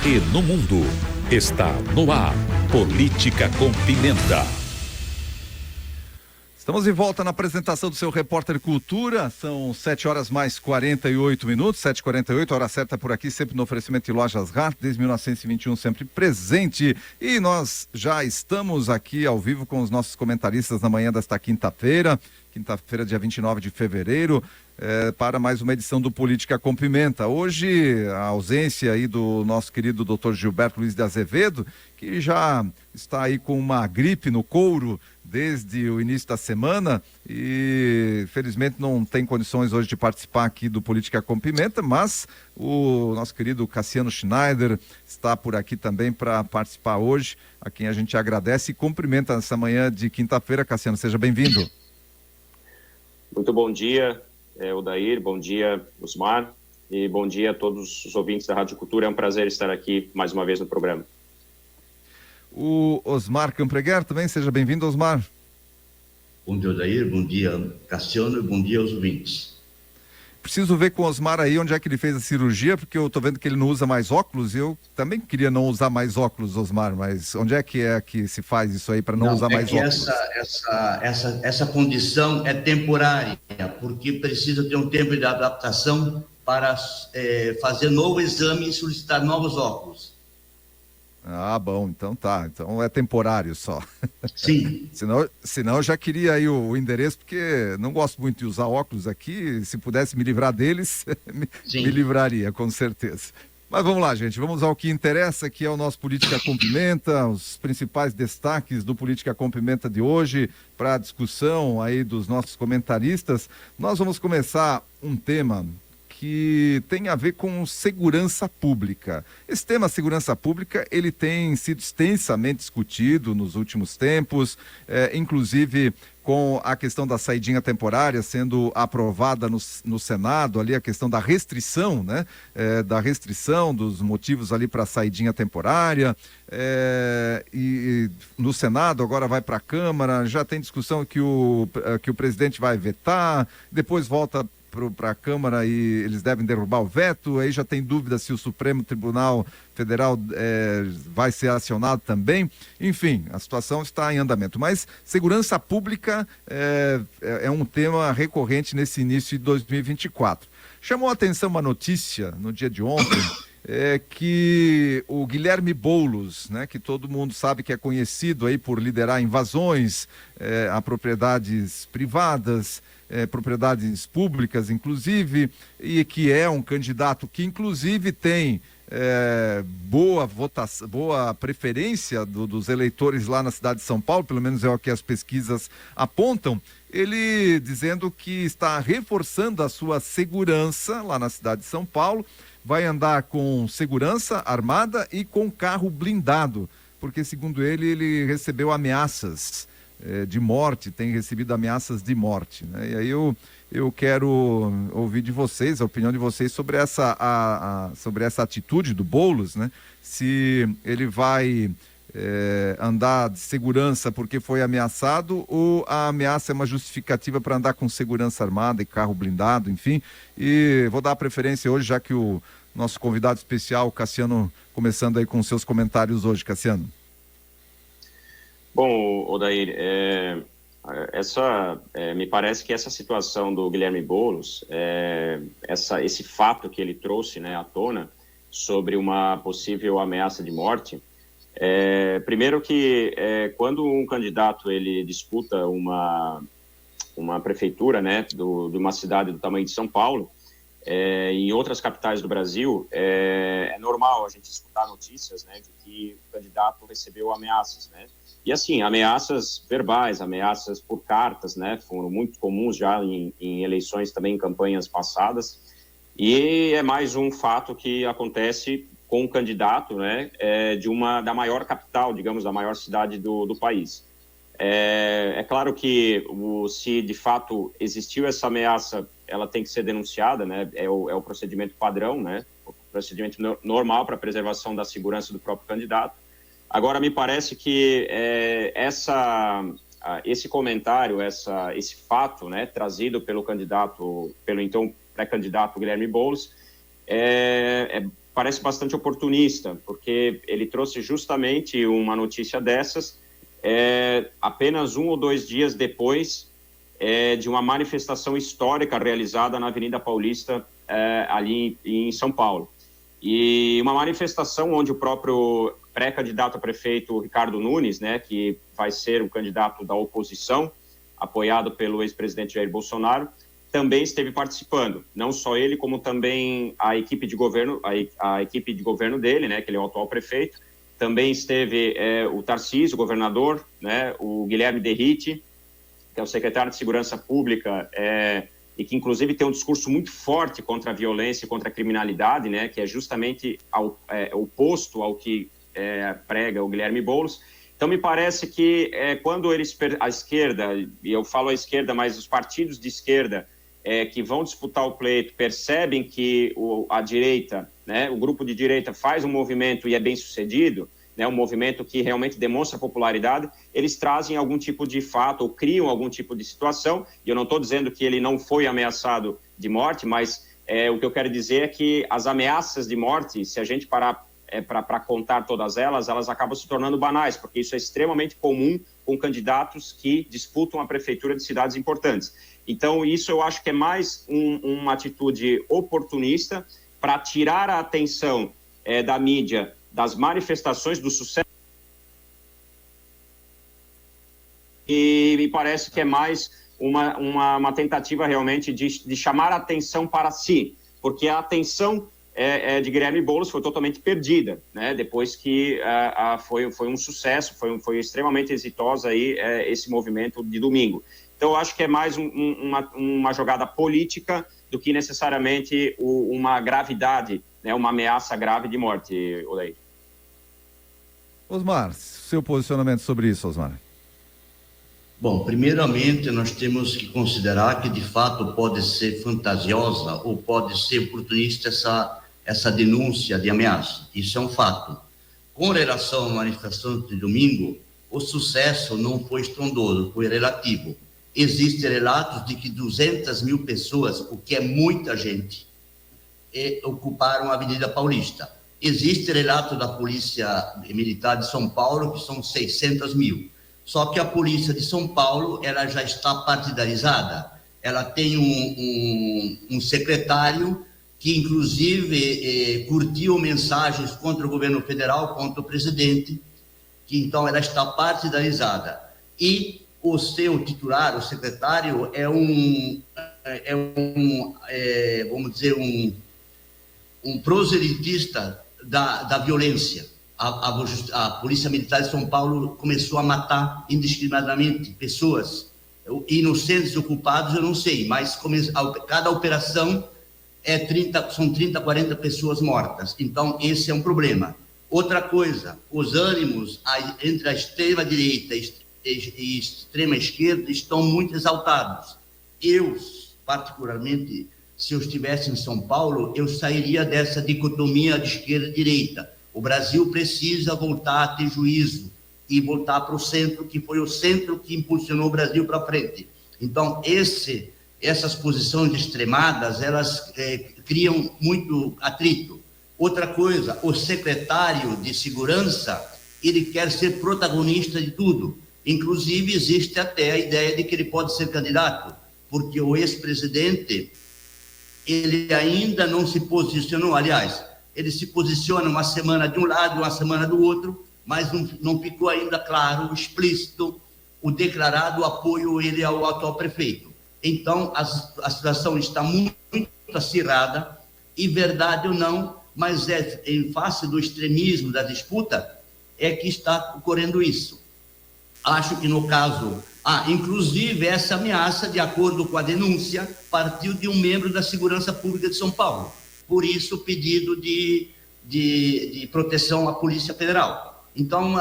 e no mundo. Está no ar, Política com Pimenta. Estamos de volta na apresentação do seu Repórter Cultura. São 7 horas mais 48 minutos, 7h48, hora certa por aqui, sempre no oferecimento de Lojas Hart, desde 1921, sempre presente. E nós já estamos aqui ao vivo com os nossos comentaristas na manhã desta quinta-feira, dia 29 de fevereiro, para mais uma edição do Política com Pimenta. Hoje, a ausência aí do nosso querido Dr. Gilberto Luiz de Azevedo, que já está aí com uma gripe no couro desde o início da semana e felizmente não tem condições hoje de participar aqui do Política com Pimenta, mas o nosso querido Cassiano Schneider está por aqui também para participar hoje, a quem a gente agradece e cumprimenta nessa manhã de quinta-feira. Cassiano, seja bem-vindo. Muito bom dia, Odair, bom dia, Osmar, e bom dia a todos os ouvintes da Rádio Cultura. É um prazer estar aqui mais uma vez no programa. O Osmar Campreguer também, seja bem-vindo, Osmar. Bom dia, Odair, bom dia, Cassiano, e bom dia aos ouvintes. Preciso ver com o Osmar aí onde é que ele fez a cirurgia, porque eu tô vendo que ele não usa mais óculos, e eu também queria não usar mais óculos, Osmar, mas onde é que se faz isso aí para não usar mais óculos? Essa condição é temporária, porque precisa ter um tempo de adaptação para fazer novo exame e solicitar novos óculos. Ah, bom, então tá. Então é temporário só. Sim. senão eu já queria aí o endereço, porque não gosto muito de usar óculos aqui. Se pudesse me livrar deles, me livraria, com certeza. Mas vamos lá, gente. Vamos ao que interessa, que é o nosso Política com Pimenta, os principais destaques do Política com Pimenta de hoje, para a discussão aí dos nossos comentaristas. Nós vamos começar um tema que tem a ver com segurança pública. Esse tema segurança pública, ele tem sido extensamente discutido nos últimos tempos, inclusive com a questão da saidinha temporária sendo aprovada no Senado, ali a questão da restrição, né? Da restrição dos motivos ali para a saidinha temporária, e no Senado agora vai para a Câmara, já tem discussão que o presidente vai vetar, depois volta para a Câmara e eles devem derrubar o veto, aí já tem dúvida se o Supremo Tribunal Federal vai ser acionado também. Enfim, a situação está em andamento, mas segurança pública é um tema recorrente nesse início de 2024. Chamou a atenção uma notícia no dia de ontem, que o Guilherme Boulos, né, que todo mundo sabe que é conhecido aí por liderar invasões a propriedades privadas, propriedades públicas, inclusive, e que é um candidato que, inclusive, tem boa votação, boa preferência dos eleitores lá na cidade de São Paulo, pelo menos é o que as pesquisas apontam, ele dizendo que está reforçando a sua segurança lá na cidade de São Paulo, vai andar com segurança armada e com carro blindado, porque, segundo ele recebeu ameaças de morte, tem recebido ameaças de morte, né? E aí eu quero ouvir de vocês, a opinião de vocês sobre sobre essa atitude do Boulos, né? Se ele vai andar de segurança porque foi ameaçado, ou a ameaça é uma justificativa para andar com segurança armada e carro blindado, enfim. E vou dar a preferência hoje, já que o nosso convidado especial, Cassiano, começando aí com seus comentários hoje, Cassiano. Bom, Odair, me parece que essa situação do Guilherme Boulos, esse fato que ele trouxe, né, à tona sobre uma possível ameaça de morte, primeiro que quando um candidato ele disputa uma prefeitura, né, de uma cidade do tamanho de São Paulo, em outras capitais do Brasil, é normal a gente escutar notícias, né, de que o candidato recebeu ameaças, né? E assim, ameaças verbais, ameaças por cartas, né, foram muito comuns já em eleições também, em campanhas passadas, e é mais um fato que acontece com um candidato, né, da maior capital, digamos, da maior cidade do país. É claro que se de fato existiu essa ameaça, ela tem que ser denunciada, né, é o procedimento padrão, né, o procedimento normal para a preservação da segurança do próprio candidato. Agora, me parece que esse comentário, esse fato, né, trazido pelo então pré-candidato Guilherme Boulos, parece bastante oportunista, porque ele trouxe justamente uma notícia dessas apenas 1 ou 2 dias depois de uma manifestação histórica realizada na Avenida Paulista, ali em São Paulo. E uma manifestação onde o próprio pré-candidato a prefeito, Ricardo Nunes, né, que vai ser o candidato da oposição, apoiado pelo ex-presidente Jair Bolsonaro, também esteve participando. Não só ele, como também a equipe de governo, a equipe de governo dele, né, que ele é o atual prefeito. Também esteve o Tarcísio, o governador, né, o Guilherme Derrite, que é o secretário de Segurança Pública, e que inclusive tem um discurso muito forte contra a violência e contra a criminalidade, né, que é justamente oposto ao que prega o Guilherme Boulos. Então me parece que quando a esquerda, e eu falo a esquerda, mas os partidos de esquerda que vão disputar o pleito percebem que a direita, né, o grupo de direita faz um movimento e é bem sucedido, né, um movimento que realmente demonstra popularidade, eles trazem algum tipo de fato ou criam algum tipo de situação, e eu não estou dizendo que ele não foi ameaçado de morte, mas o que eu quero dizer é que as ameaças de morte, se a gente parar para contar todas elas acabam se tornando banais, porque isso é extremamente comum com candidatos que disputam a prefeitura de cidades importantes. Então, isso eu acho que é mais uma atitude oportunista para tirar a atenção da mídia das manifestações, do sucesso. E me parece que é mais uma tentativa realmente de chamar a atenção para si, porque a atenção de Guilherme Boulos foi totalmente perdida, né? Depois que foi um sucesso, foi extremamente exitosa aí, esse movimento de domingo. Então, eu acho que é mais uma jogada política do que necessariamente uma gravidade, né? Uma ameaça grave de morte, Odair. Osmar, seu posicionamento sobre isso, Osmar? Bom, primeiramente nós temos que considerar que de fato pode ser fantasiosa ou pode ser oportunista essa denúncia de ameaça. Isso é um fato. Com relação à manifestação de domingo, o sucesso não foi estrondoso, foi relativo. Existem relatos de que 200 mil pessoas, o que é muita gente, ocuparam a Avenida Paulista. Existe relato da Polícia Militar de São Paulo que são 600 mil. Só que a Polícia de São Paulo, ela já está partidarizada. Ela tem um secretário que, inclusive, curtiu mensagens contra o governo federal, contra o presidente, que então ela está partidarizada. E o seu titular, o secretário, vamos dizer, um proselitista da violência. A Polícia Militar de São Paulo começou a matar indiscriminadamente pessoas, inocentes e culpados, eu não sei, mas cada operação são 30, 40 pessoas mortas. Então, esse é um problema. Outra coisa, os ânimos entre a extrema-direita e extrema-esquerda estão muito exaltados. Eu, particularmente, se eu estivesse em São Paulo, eu sairia dessa dicotomia de esquerda e direita. O Brasil precisa voltar a ter juízo e voltar para o centro, que foi o centro que impulsionou o Brasil para frente. Então, essas posições extremadas, elas criam muito atrito. Outra coisa, o secretário de Segurança, ele quer ser protagonista de tudo. Inclusive, existe até a ideia de que ele pode ser candidato, porque o ex-presidente, ele ainda não se posicionou, aliás, ele se posiciona uma semana de um lado, uma semana do outro, mas não ficou ainda claro, explícito, o declarado apoio ele ao atual prefeito. Então, a situação está muito acirrada, e verdade ou não, mas em face do extremismo da disputa, é que está ocorrendo isso. Acho que no caso, inclusive essa ameaça, de acordo com a denúncia, partiu de um membro da Segurança Pública de São Paulo. Por isso, o pedido de proteção à Polícia Federal. Então,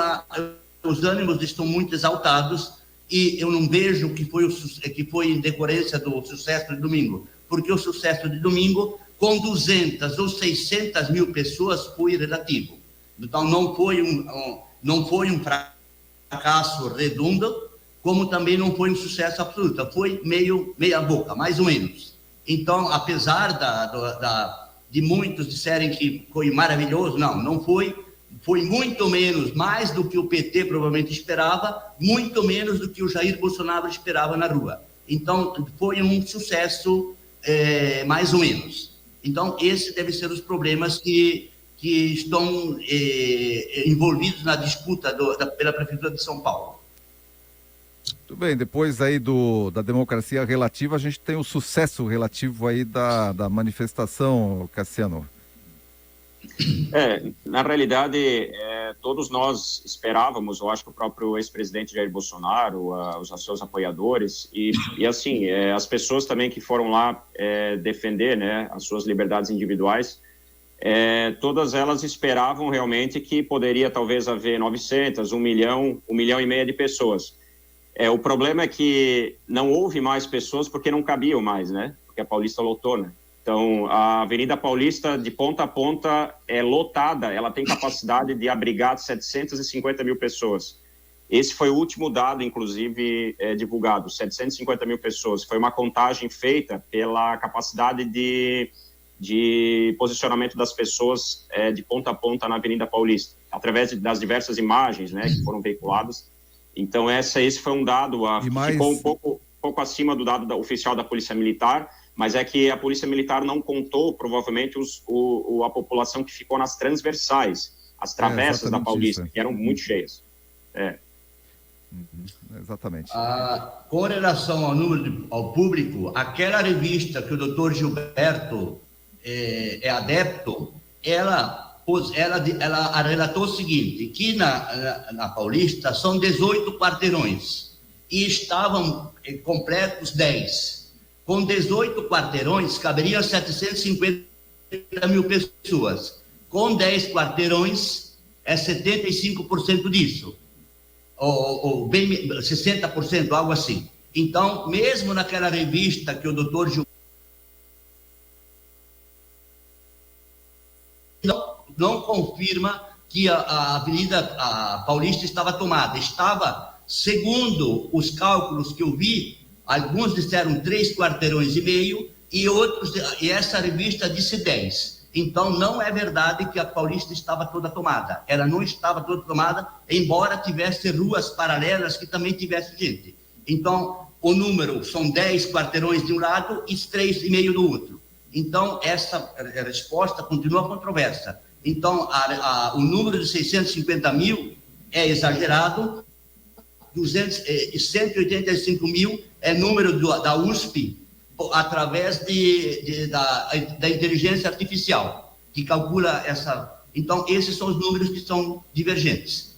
os ânimos estão muito exaltados e eu não vejo que foi em decorrência do sucesso de domingo, porque o sucesso de domingo, com 200 ou 600 mil pessoas, foi relativo. Então, não foi um fracasso redondo, como também não foi um sucesso absoluto, foi meia boca, mais ou menos. Então, apesar de muitos disserem que foi maravilhoso. Não foi. Foi muito menos, mais do que o PT provavelmente esperava, muito menos do que o Jair Bolsonaro esperava na rua. Então, foi um sucesso mais ou menos. Então, esse deve ser os problemas que estão envolvidos na disputa pela Prefeitura de São Paulo. Tudo bem, depois aí da democracia relativa, a gente tem o sucesso relativo aí da manifestação, Cassiano. Na realidade, todos nós esperávamos, eu acho que o próprio ex-presidente Jair Bolsonaro, os seus apoiadores, e assim, as pessoas também que foram lá defender, né, as suas liberdades individuais, todas elas esperavam realmente que poderia talvez haver 900, 1 milhão e meio de pessoas. O problema é que não houve mais pessoas porque não cabiam mais, né, porque a Paulista lotou, né. Então, a Avenida Paulista, de ponta a ponta, é lotada, ela tem capacidade de abrigar 750 mil pessoas. Esse foi o último dado, inclusive, divulgado, 750 mil pessoas. Foi uma contagem feita pela capacidade de posicionamento das pessoas de ponta a ponta na Avenida Paulista, através das diversas imagens, né, que foram veiculadas. Então, esse foi um dado, ficou um pouco acima do dado oficial da Polícia Militar, mas é que a Polícia Militar não contou, provavelmente, a população que ficou nas transversais, as travessas da Paulista, que eram muito cheias. Exatamente. Com relação ao número ao público, aquela revista que o doutor Gilberto é adepto, ela relatou o seguinte, que na Paulista são 18 quarteirões e estavam completos 10. Com 18 quarteirões, caberiam 750 mil pessoas. Com 10 quarteirões, é 75% disso. Ou bem 60%, algo assim. Então, mesmo naquela revista que o doutor Gil não confirma que a Avenida Paulista estava tomada. Estava, segundo os cálculos que eu vi, alguns disseram 3 quarteirões e meio e essa revista disse 10. Então, não é verdade que a Paulista estava toda tomada. Ela não estava toda tomada, embora tivesse ruas paralelas que também tivesse gente. Então, o número são 10 quarteirões de um lado e 3,5 do outro. Então, essa resposta continua controversa. Então, o número de 650 mil é exagerado, 185 mil é número da USP, através da inteligência artificial, que calcula essa... Então, esses são os números que são divergentes.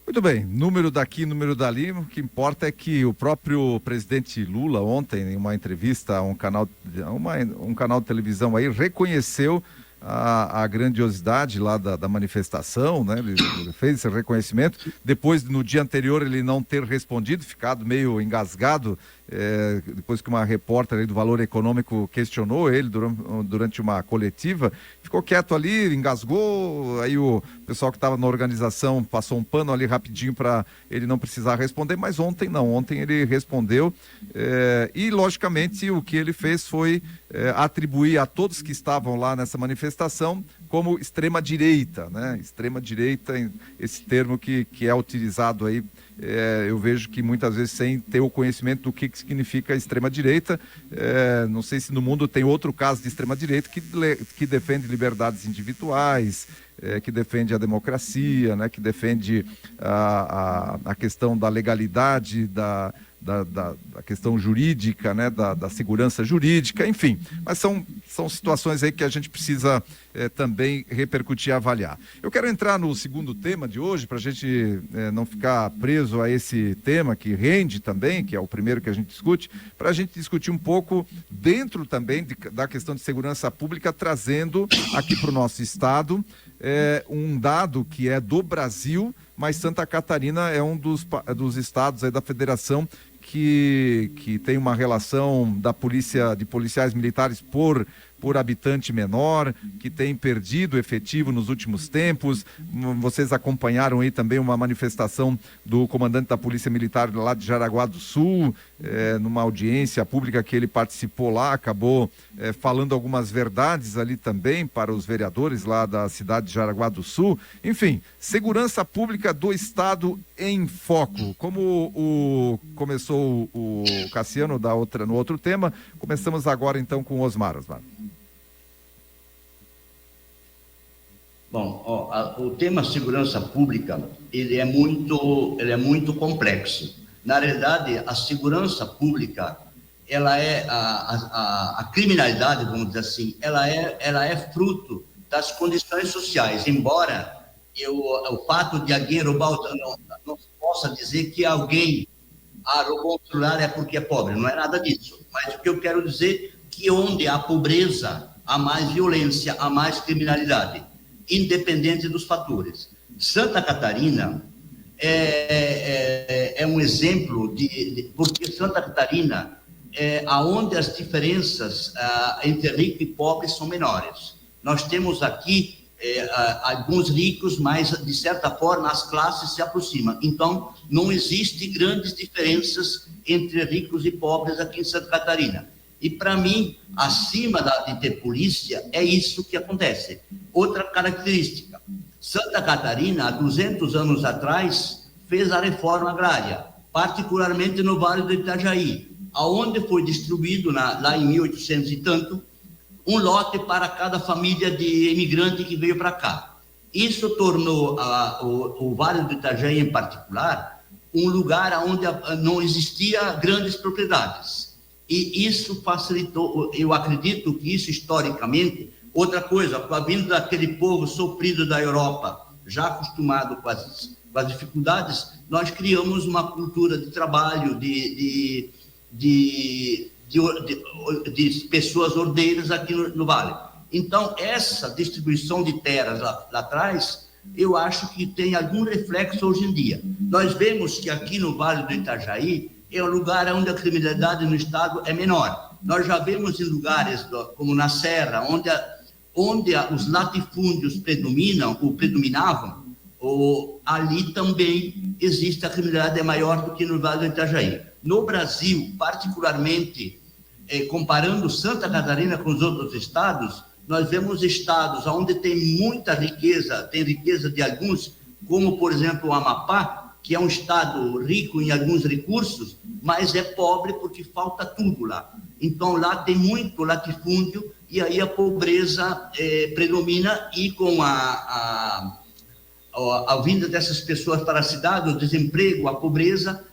Muito bem, número daqui, número dali, o que importa é que o próprio presidente Lula, ontem, em uma entrevista a um canal de televisão aí, reconheceu a grandiosidade lá da manifestação, né? Ele fez esse reconhecimento, depois no dia anterior ele não ter respondido, ficado meio engasgado, depois que uma repórter aí do Valor Econômico questionou ele durante uma coletiva, ficou quieto ali, engasgou, aí o pessoal que estava na organização passou um pano ali rapidinho para ele não precisar responder, mas ontem ele respondeu, e logicamente o que ele fez foi atribuir a todos que estavam lá nessa manifestação como extrema-direita, né? Extrema-direita, esse termo que é utilizado aí, eu vejo que muitas vezes sem ter o conhecimento do que significa extrema-direita. Não sei se no mundo tem outro caso de extrema-direita que defende liberdades individuais, que defende a democracia, né? Que defende a questão da legalidade, da questão jurídica, né? Da segurança jurídica, enfim. Mas são situações aí que a gente precisa também repercutir e avaliar. Eu quero entrar no segundo tema de hoje, para a gente não ficar preso a esse tema que rende também, que é o primeiro que a gente discute, para a gente discutir um pouco dentro também da questão de segurança pública, trazendo aqui para o nosso estado um dado que é do Brasil, mas Santa Catarina é um dos estados aí da federação que tem uma relação de policiais militares por por habitante menor, que tem perdido efetivo nos últimos tempos. Vocês acompanharam aí também uma manifestação do comandante da Polícia Militar lá de Jaraguá do Sul, numa audiência pública que ele participou lá, acabou falando algumas verdades ali também para os vereadores lá da cidade de Jaraguá do Sul. Enfim, segurança pública do Estado em foco. Como começou o Cassiano no outro tema, começamos agora então com o Osmar. Bom, o tema segurança pública, ele é muito complexo. Na realidade, a segurança pública, ela é a criminalidade, vamos dizer assim, ela é fruto das condições sociais. Embora o fato de alguém roubar, não se possa dizer que alguém roubou um celular é porque é pobre, não é nada disso. Mas o que eu quero dizer é que onde há pobreza, há mais violência, há mais criminalidade, independente dos fatores. Santa Catarina é um exemplo porque Santa Catarina aonde as diferenças entre rico e pobre são menores. Nós temos aqui alguns ricos, mas de certa forma as classes se aproximam. Então não existe grandes diferenças entre ricos e pobres aqui em Santa Catarina. E para mim, acima de ter polícia, é isso que acontece. Outra característica, Santa Catarina, há 200 anos atrás, fez a reforma agrária, particularmente no Vale do Itajaí, aonde foi distribuído, lá em 1800 e tanto, um lote para cada família de imigrante que veio para cá. Isso tornou o Vale do Itajaí, em particular, um lugar onde não existia grandes propriedades. E isso facilitou, eu acredito que isso historicamente, outra coisa, com a vinda daquele povo sofrido da Europa, já acostumado com as dificuldades, nós criamos uma cultura de trabalho, de pessoas ordeiras aqui no Vale. Então, essa distribuição de terras lá atrás, eu acho que tem algum reflexo hoje em dia. Nós vemos que aqui no Vale do Itajaí é o lugar onde a criminalidade no estado é menor. Nós já vemos em lugares como na Serra, onde os latifúndios predominavam, ali também existe a criminalidade maior do que no Vale do Itajaí. No Brasil, particularmente, comparando Santa Catarina com os outros estados, nós vemos estados onde tem muita riqueza, tem riqueza de alguns, como, por exemplo, o Amapá, que é um estado rico em alguns recursos, mas é pobre porque falta tudo lá. Então, lá tem muito latifúndio e aí a pobreza predomina, e com a vinda dessas pessoas para a cidade, o desemprego, a pobreza,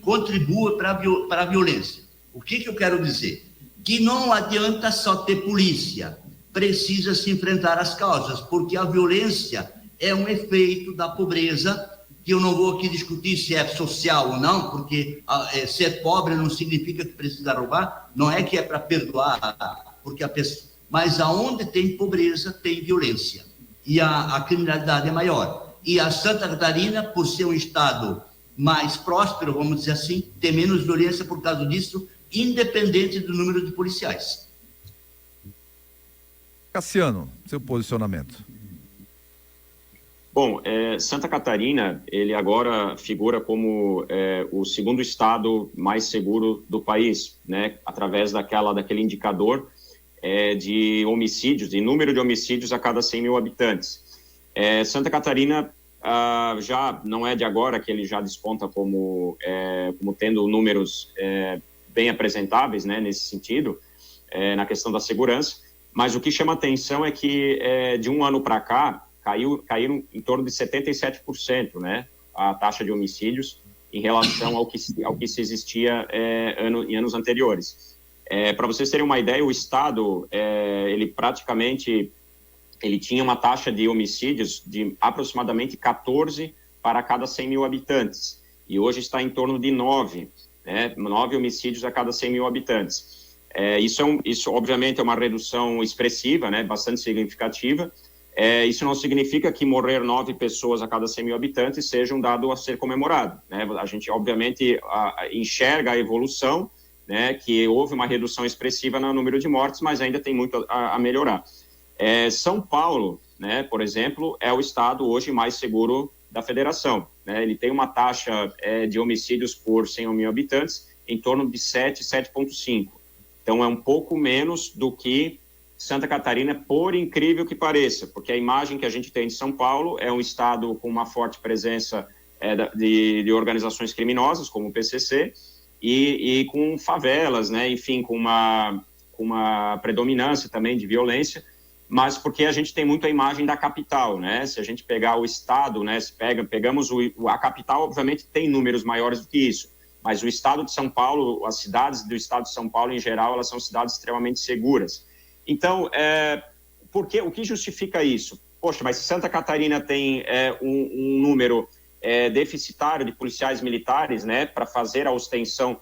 contribui para a violência. O que eu quero dizer? Que não adianta só ter polícia, precisa se enfrentar as causas, porque a violência é um efeito da pobreza, que eu não vou aqui discutir se é social ou não, porque ser pobre não significa que precisa roubar, não é que é para perdoar, porque a pessoa... Mas aonde tem pobreza, tem violência, e a criminalidade é maior. E a Santa Catarina, por ser um estado mais próspero, vamos dizer assim, tem menos violência por causa disso, independente do número de policiais. Cassiano, seu posicionamento. Bom, Santa Catarina, ele agora figura como o segundo estado mais seguro do país, né? Através daquele indicador de homicídios, de número de homicídios a cada 100 mil habitantes. Santa Catarina já não é de agora que ele já desponta como tendo números bem apresentáveis, né, nesse sentido, na questão da segurança, mas o que chama atenção é que de um ano para cá, caíram em torno de 77%, né, a taxa de homicídios em relação ao que se existia em anos anteriores. Para vocês terem uma ideia, o Estado, ele tinha uma taxa de homicídios de aproximadamente 14 para cada 100 mil habitantes, e hoje está em torno de 9, né, 9 homicídios a cada 100 mil habitantes. Isso obviamente é uma redução expressiva, né, bastante significativa. Isso não significa que morrer 9 pessoas a cada 100 mil habitantes seja um dado a ser comemorado, né? A gente, obviamente, enxerga a evolução né, que houve uma redução expressiva no número de mortes, mas ainda tem muito a melhorar. São Paulo, né, por exemplo, é o estado hoje mais seguro da federação, né? Ele tem uma taxa de homicídios por 100 mil habitantes em torno de 7,5. Então, é um pouco menos do que Santa Catarina, por incrível que pareça, porque a imagem que a gente tem de São Paulo é um estado com uma forte presença de organizações criminosas, como o PCC, e com favelas, né? Enfim, com uma predominância também de violência, mas porque a gente tem muito a imagem da capital, né? Se a gente pegar o estado, né? Se pegamos a capital, obviamente tem números maiores do que isso, mas o estado de São Paulo, as cidades do estado de São Paulo em geral, elas são cidades extremamente seguras. Então, o que justifica isso? Poxa, mas se Santa Catarina tem um número deficitário de policiais militares, né, para fazer a ostensão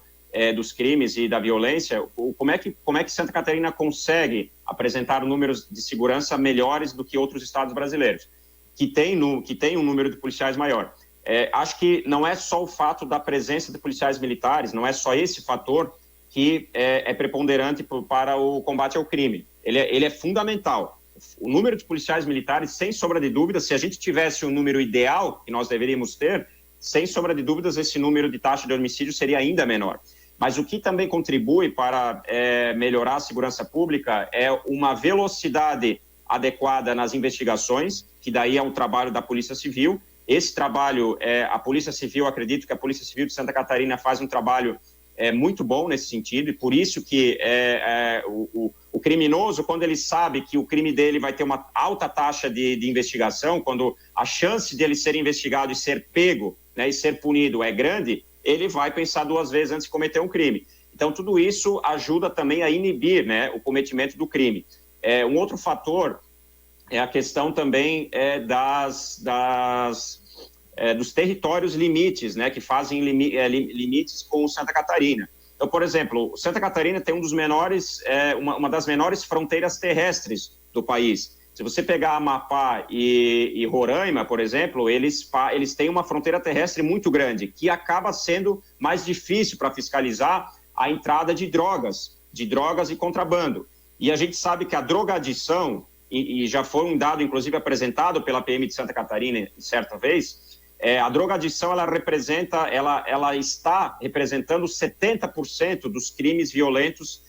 dos crimes e da violência, como é que Santa Catarina consegue apresentar números de segurança melhores do que outros estados brasileiros, que tem um número de policiais maior? Acho que não é só o fato da presença de policiais militares, não é só esse fator que é preponderante para o combate ao crime. Ele é fundamental. O número de policiais militares, sem sombra de dúvidas, se a gente tivesse um número ideal, que nós deveríamos ter, sem sombra de dúvidas, esse número de taxa de homicídio seria ainda menor. Mas o que também contribui para melhorar a segurança pública é uma velocidade adequada nas investigações, que daí é um trabalho da Polícia Civil. Esse trabalho, a Polícia Civil, acredito que a Polícia Civil de Santa Catarina faz um trabalho muito bom nesse sentido, e por isso que o criminoso, quando ele sabe que o crime dele vai ter uma alta taxa de investigação, quando a chance dele ser investigado e ser pego, né, e ser punido é grande, ele vai pensar duas vezes antes de cometer um crime. Então, tudo isso ajuda também a inibir, né, o cometimento do crime. Um outro fator é a questão também dos territórios limites, né, que fazem limites com Santa Catarina. Então, por exemplo, Santa Catarina tem uma das menores fronteiras terrestres do país. Se você pegar Amapá e Roraima, por exemplo, eles têm uma fronteira terrestre muito grande, que acaba sendo mais difícil para fiscalizar a entrada de drogas e contrabando. E a gente sabe que a drogadição, e já foi um dado, inclusive, apresentado pela PM de Santa Catarina certa vez, a drogadição ela está representando 70% dos crimes violentos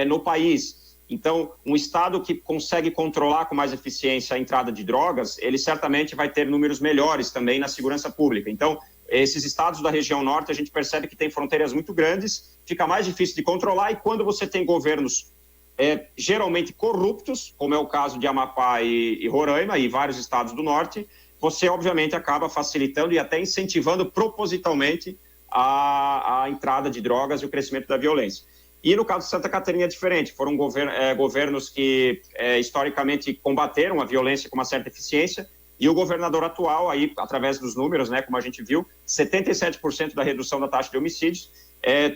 no país. Então, um estado que consegue controlar com mais eficiência a entrada de drogas, ele certamente vai ter números melhores também na segurança pública. Então, esses estados da região norte, a gente percebe que tem fronteiras muito grandes, fica mais difícil de controlar, e quando você tem governos geralmente corruptos, como é o caso de Amapá e Roraima e vários estados do norte, você obviamente acaba facilitando e até incentivando propositalmente a entrada de drogas e o crescimento da violência. E no caso de Santa Catarina é diferente, foram governos que historicamente combateram a violência com uma certa eficiência, e o governador atual, aí, através dos números, né, como a gente viu, 77% da redução da taxa de homicídios,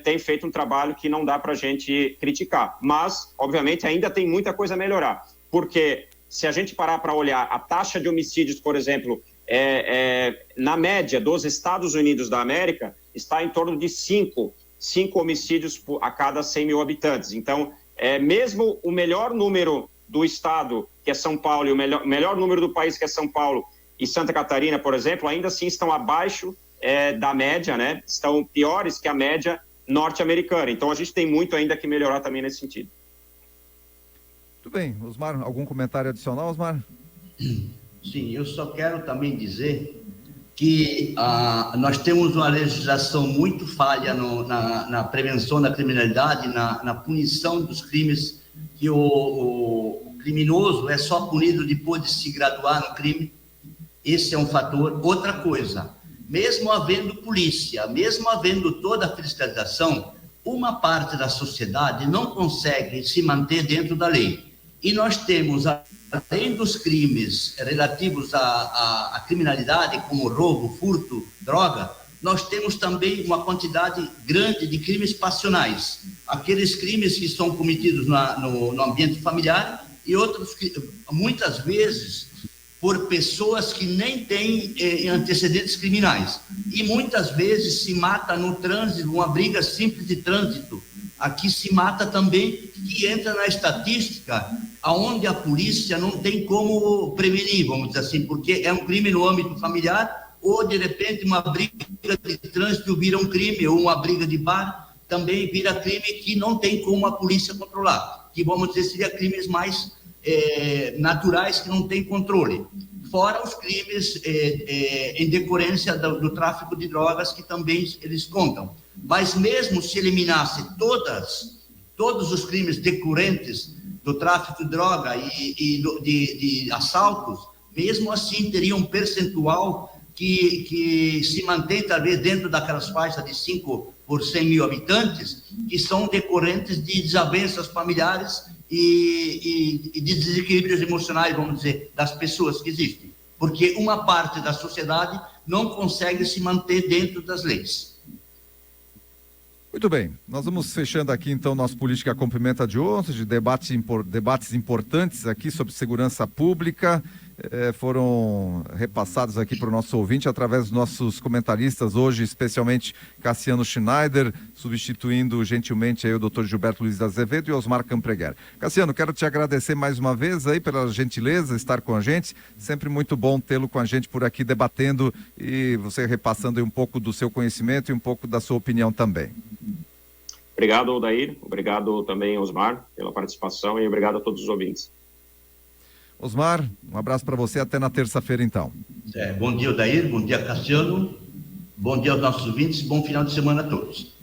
tem feito um trabalho que não dá para a gente criticar. Mas, obviamente, ainda tem muita coisa a melhorar, porque se a gente parar para olhar a taxa de homicídios, por exemplo, na média dos Estados Unidos da América, está em torno de 5 homicídios a cada 100 mil habitantes. Então, mesmo o melhor número do estado, que é São Paulo, e o melhor número do país, que é São Paulo e Santa Catarina, por exemplo, ainda assim estão abaixo da média, né? Estão piores que a média norte-americana. Então, a gente tem muito ainda que melhorar também nesse sentido. Muito bem. Osmar, algum comentário adicional, Osmar? Sim, eu só quero também dizer que nós temos uma legislação muito falha na prevenção da criminalidade, na punição dos crimes, que o criminoso é só punido depois de se graduar no crime. Esse é um fator. Outra coisa, mesmo havendo polícia, mesmo havendo toda a fiscalização, uma parte da sociedade não consegue se manter dentro da lei. E nós temos, além dos crimes relativos à criminalidade, como roubo, furto, droga, nós temos também uma quantidade grande de crimes passionais. Aqueles crimes que são cometidos no ambiente familiar, e outros que, muitas vezes, por pessoas que nem têm antecedentes criminais. E muitas vezes se mata no trânsito, uma briga simples de trânsito, aqui se mata também, que entra na estatística onde a polícia não tem como prevenir, vamos dizer assim, porque é um crime no âmbito familiar, ou de repente uma briga de trânsito vira um crime, ou uma briga de bar também vira crime que não tem como a polícia controlar, que vamos dizer seria crimes mais naturais que não tem controle. Fora os crimes em decorrência do tráfico de drogas, que também eles contam. Mas mesmo se eliminasse todos os crimes decorrentes do tráfico de droga e de assaltos, mesmo assim teria um percentual que se mantém talvez dentro daquelas faixas de 5 por 100 mil habitantes, que são decorrentes de desavenças familiares e de desequilíbrios emocionais, vamos dizer, das pessoas que existem. Porque uma parte da sociedade não consegue se manter dentro das leis. Muito bem, nós vamos fechando aqui então nosso Política com Pimenta de hoje, de debates importantes aqui sobre segurança pública, foram repassados aqui para o nosso ouvinte através dos nossos comentaristas hoje, especialmente Cassiano Schneider, substituindo gentilmente aí o Dr. Gilberto Luiz Azevedo e Osmar Campreguer. Cassiano, quero te agradecer mais uma vez aí pela gentileza de estar com a gente, sempre muito bom tê-lo com a gente por aqui debatendo e você repassando aí um pouco do seu conhecimento e um pouco da sua opinião também. Obrigado, Odair. Obrigado também, Osmar, pela participação e obrigado a todos os ouvintes. Osmar, um abraço para você, até na terça-feira então. Bom dia, Odair, bom dia, Cassiano, bom dia aos nossos ouvintes, bom final de semana a todos.